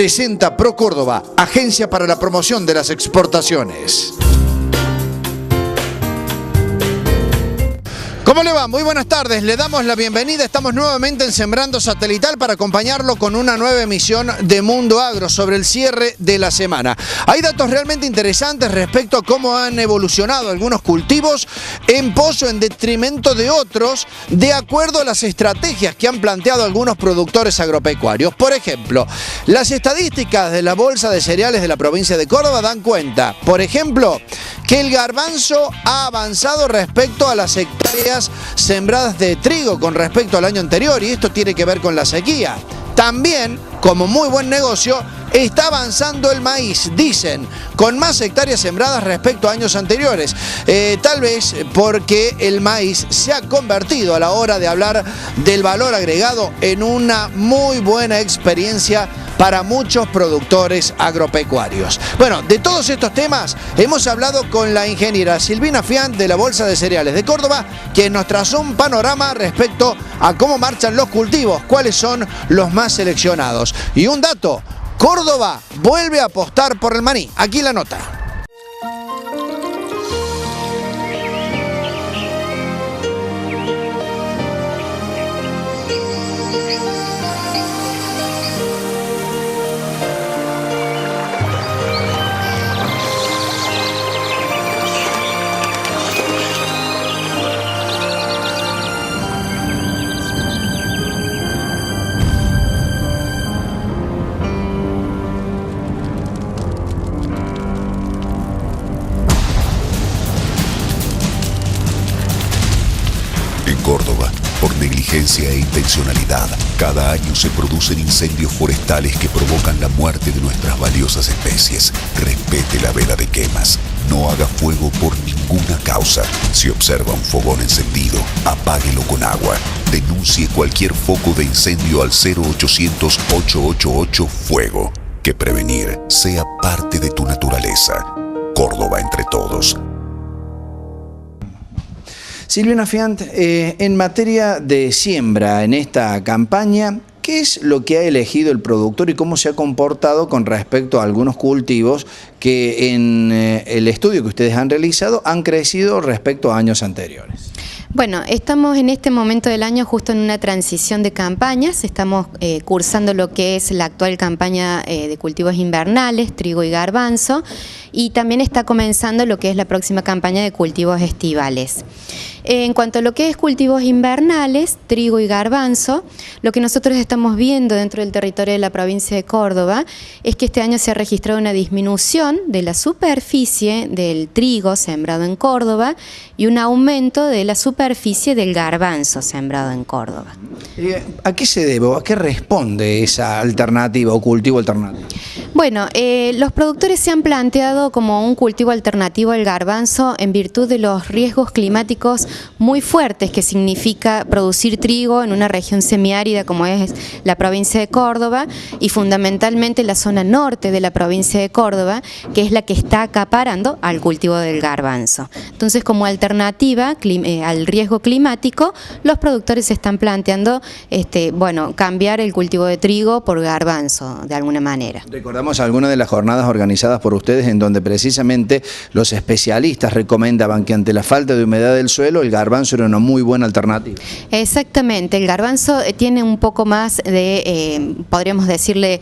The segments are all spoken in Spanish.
presenta ProCórdoba, agencia para la promoción de las exportaciones. ¿Cómo le va? Muy buenas tardes, le damos la bienvenida. Estamos nuevamente en Sembrando Satelital para acompañarlo con una nueva emisión de Mundo Agro sobre el cierre de la semana. Hay datos realmente interesantes respecto a cómo han evolucionado algunos cultivos en pozo en detrimento de otros, de acuerdo a las estrategias que han planteado algunos productores agropecuarios. Por ejemplo, las estadísticas de la Bolsa de Cereales de la provincia de Córdoba dan cuenta, por ejemplo, que el garbanzo ha avanzado respecto a las hectáreas sembradas de trigo con respecto al año anterior, y esto tiene que ver con la sequía. También, como muy buen negocio, está avanzando el maíz, dicen, con más hectáreas sembradas respecto a años anteriores. Tal vez porque el maíz se ha convertido, a la hora de hablar del valor agregado, en una muy buena experiencia para muchos productores agropecuarios. Bueno, de todos estos temas hemos hablado con la ingeniera Silvina Fiant de la Bolsa de Cereales de Córdoba, quien nos trazó un panorama respecto a cómo marchan los cultivos, cuáles son los más seleccionados. Y un dato: Córdoba vuelve a apostar por el maní. Aquí la nota. Córdoba, por negligencia e intencionalidad, cada año se producen incendios forestales que provocan la muerte de nuestras valiosas especies. Respete la veda de quemas. No haga fuego por ninguna causa. Si observa un fogón encendido, apáguelo con agua. Denuncie cualquier foco de incendio al 0800-888-FUEGO. Que prevenir sea parte de tu naturaleza. Córdoba entre todos. Silvina Fiant, en materia de siembra en esta campaña, ¿qué es lo que ha elegido el productor y cómo se ha comportado con respecto a algunos cultivos que en el estudio que ustedes han realizado han crecido respecto a años anteriores? Bueno, estamos en este momento del año justo en una transición de campañas. Estamos cursando lo que es la actual campaña de cultivos invernales, trigo y garbanzo, y también está comenzando lo que es la próxima campaña de cultivos estivales. En cuanto a lo que es cultivos invernales, trigo y garbanzo, lo que nosotros estamos viendo dentro del territorio de la provincia de Córdoba es que este año se ha registrado una disminución de la superficie del trigo sembrado en Córdoba y un aumento de la superficie del garbanzo sembrado en Córdoba. ¿A qué se debe o a qué responde esa alternativa o cultivo alternativo? Bueno, los productores se han planteado como un cultivo alternativo al garbanzo en virtud de los riesgos climáticos muy fuertes que significa producir trigo en una región semiárida como es la provincia de Córdoba y fundamentalmente la zona norte de la provincia de Córdoba, que es la que está acaparando al cultivo del garbanzo. Entonces, como alternativa al riesgo climático, los productores se están planteando cambiar el cultivo de trigo por garbanzo de alguna manera. Recordamos algunas de las jornadas organizadas por ustedes en donde precisamente los especialistas recomendaban que ante la falta de humedad del suelo el garbanzo era una muy buena alternativa. Exactamente, el garbanzo tiene un poco más de, podríamos decirle,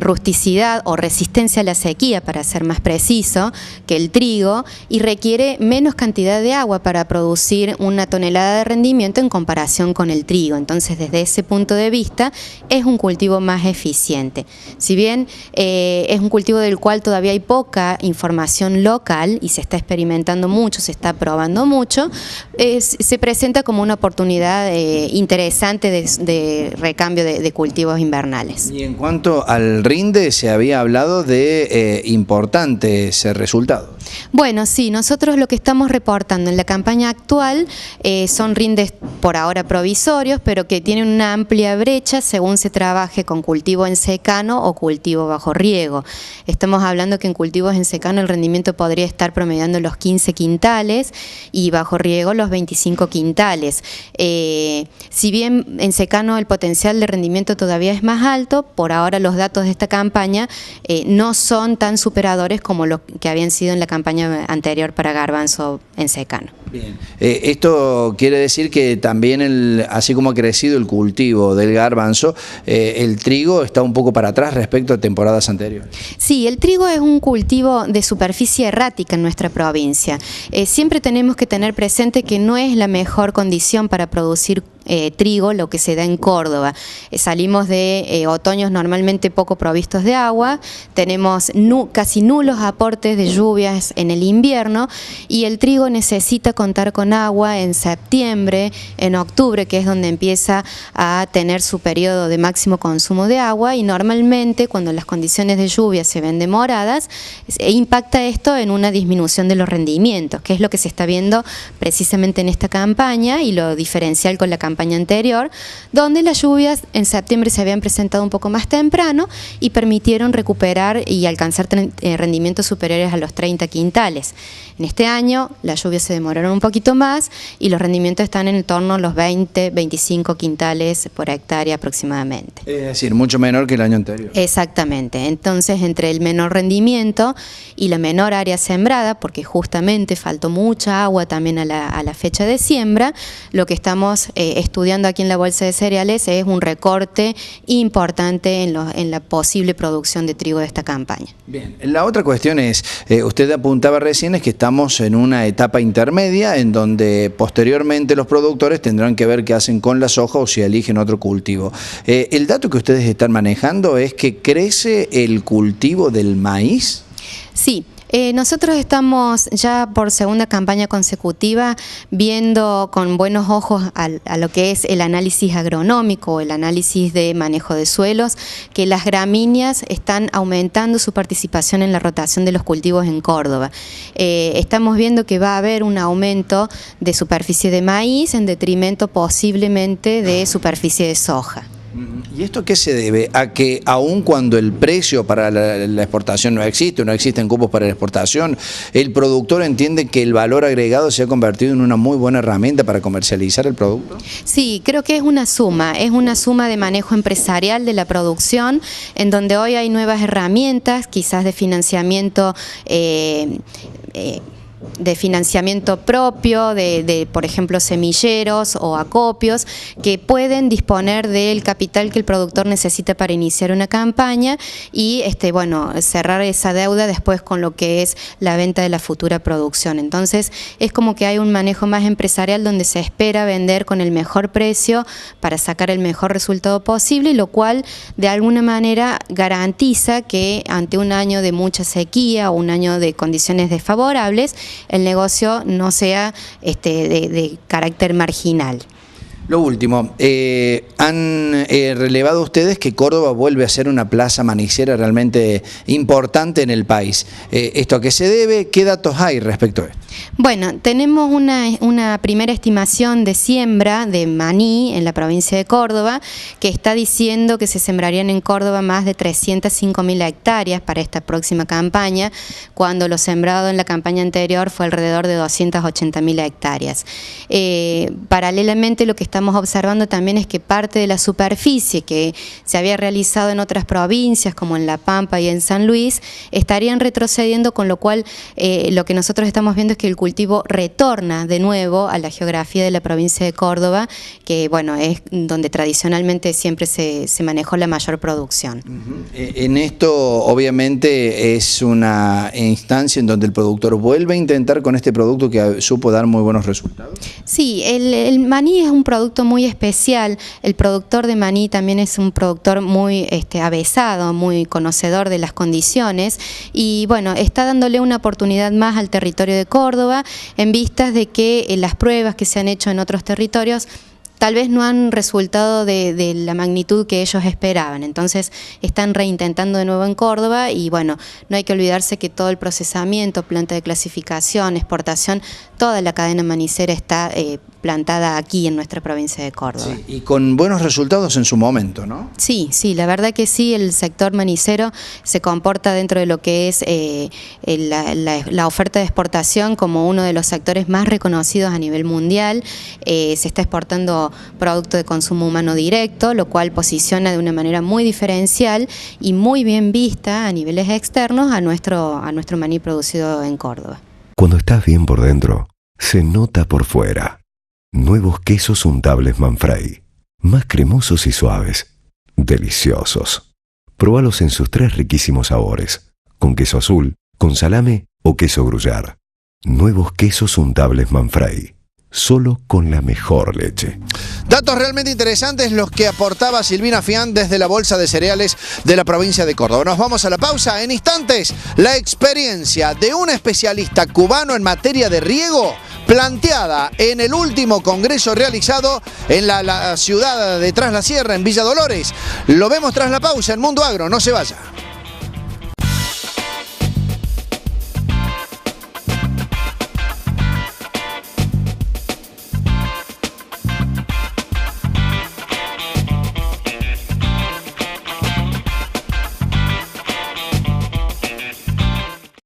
rusticidad o resistencia a la sequía, para ser más preciso, que el trigo, y requiere menos cantidad de agua para producir una tonelada de rendimiento en comparación con el trigo. Entonces, desde ese punto de vista, es un cultivo más eficiente. Si bien es un cultivo del cual todavía hay poca información local y se está experimentando mucho, se está probando mucho, se presenta como una oportunidad interesante de recambio de cultivos invernales. Y en cuanto al rinde, se había hablado de importantes resultados. Bueno, sí, nosotros lo que estamos reportando en la campaña actual son rindes por ahora provisorios, pero que tienen una amplia brecha según se trabaje con cultivo en secano o cultivo bajo riego. Estamos hablando que en cultivos en secano el rendimiento podría estar promediando los 15 quintales y bajo riego los 25 quintales. Si bien en secano el potencial de rendimiento todavía es más alto, por ahora los datos de esta campaña no son tan superadores como los que habían sido en la campaña anterior para garbanzo en secano. Bien. Esto quiere decir que también, así como ha crecido el cultivo del garbanzo, el trigo está un poco para atrás respecto a temporadas anteriores. Sí, el trigo es un cultivo de superficie errática en nuestra provincia. Siempre tenemos que tener presente que no es la mejor condición para producir trigo lo que se da en Córdoba. Salimos de otoños normalmente poco provistos de agua, tenemos casi nulos aportes de lluvias en el invierno y el trigo necesita contar con agua en septiembre, en octubre, que es donde empieza a tener su periodo de máximo consumo de agua, y normalmente cuando las condiciones de lluvia se ven demoradas, impacta esto en una disminución de los rendimientos, que es lo que se está viendo precisamente en esta campaña y lo diferencial con la campaña anterior, donde las lluvias en septiembre se habían presentado un poco más temprano y permitieron recuperar y alcanzar rendimientos superiores a los 30 quintales. En este año las lluvias se demoraron un poquito más y los rendimientos están en torno a los 20-25 quintales por hectárea aproximadamente. Es decir, mucho menor que el año anterior. Exactamente. Entonces, entre el menor rendimiento y la menor área sembrada, porque justamente faltó mucha agua también a la fecha de siembra, lo que estamos estudiando aquí en la Bolsa de Cereales es un recorte importante en la posible producción de trigo de esta campaña. Bien, la otra cuestión es, usted apuntaba recién, es que estamos en una etapa intermedia en donde posteriormente los productores tendrán que ver qué hacen con la soja o si eligen otro cultivo. El dato que ustedes están manejando es que crece el cultivo del maíz. Sí. Nosotros estamos ya por segunda campaña consecutiva viendo con buenos ojos a lo que es el análisis agronómico, el análisis de manejo de suelos, que las gramíneas están aumentando su participación en la rotación de los cultivos en Córdoba. Estamos viendo que va a haber un aumento de superficie de maíz en detrimento posiblemente de superficie de soja. ¿Y esto qué se debe? A que aun cuando el precio para la exportación no existen cupos para la exportación, el productor entiende que el valor agregado se ha convertido en una muy buena herramienta para comercializar el producto. Sí, creo que es una suma de manejo empresarial de la producción, en donde hoy hay nuevas herramientas, quizás de financiamiento propio, por ejemplo, semilleros o acopios, que pueden disponer del capital que el productor necesita para iniciar una campaña y cerrar esa deuda después con lo que es la venta de la futura producción. Entonces, es como que hay un manejo más empresarial donde se espera vender con el mejor precio para sacar el mejor resultado posible, lo cual de alguna manera garantiza que ante un año de mucha sequía o un año de condiciones desfavorables, el negocio no sea de carácter marginal. Lo último, han relevado ustedes que Córdoba vuelve a ser una plaza manicera realmente importante en el país. ¿Esto a qué se debe? ¿Qué datos hay respecto a esto? Bueno, tenemos una primera estimación de siembra de maní en la provincia de Córdoba que está diciendo que se sembrarían en Córdoba más de 305.000 hectáreas para esta próxima campaña, cuando lo sembrado en la campaña anterior fue alrededor de 280.000 hectáreas. Paralelamente, lo que estamos observando también es que parte de la superficie que se había realizado en otras provincias, como en La Pampa y en San Luis, estarían retrocediendo, con lo cual lo que nosotros estamos viendo es que el cultivo retorna de nuevo a la geografía de la provincia de Córdoba, que es donde tradicionalmente siempre se manejó la mayor producción. En esto obviamente es una instancia en donde el productor vuelve a intentar con este producto que supo dar muy buenos resultados. Sí, el maní es un producto muy especial. El productor de maní también es un productor muy avesado, muy conocedor de las condiciones y está dándole una oportunidad más al territorio de Córdoba en vistas de que las pruebas que se han hecho en otros territorios tal vez no han resultado de la magnitud que ellos esperaban. Entonces están reintentando de nuevo en Córdoba y bueno, no hay que olvidarse que todo el procesamiento, planta de clasificación, exportación, toda la cadena manicera está plantada aquí en nuestra provincia de Córdoba. Sí, y con buenos resultados en su momento, ¿no? Sí, sí, la verdad que sí, el sector manicero se comporta dentro de lo que es la oferta de exportación como uno de los sectores más reconocidos a nivel mundial. Se está exportando producto de consumo humano directo, lo cual posiciona de una manera muy diferencial y muy bien vista a niveles externos a nuestro maní producido en Córdoba. Cuando estás bien por dentro, se nota por fuera. Nuevos quesos untables Manfrey, más cremosos y suaves, deliciosos. Próbalos en sus 3 riquísimos sabores, con queso azul, con salame o queso gruyère. Nuevos quesos untables Manfrey, solo con la mejor leche. Datos realmente interesantes los que aportaba Silvina Fián desde la Bolsa de Cereales de la provincia de Córdoba. Nos vamos a la pausa. En instantes, la experiencia de un especialista cubano en materia de riego planteada en el último congreso realizado en la ciudad de Tras la Sierra, en Villa Dolores. Lo vemos tras la pausa en Mundo Agro. No se vaya.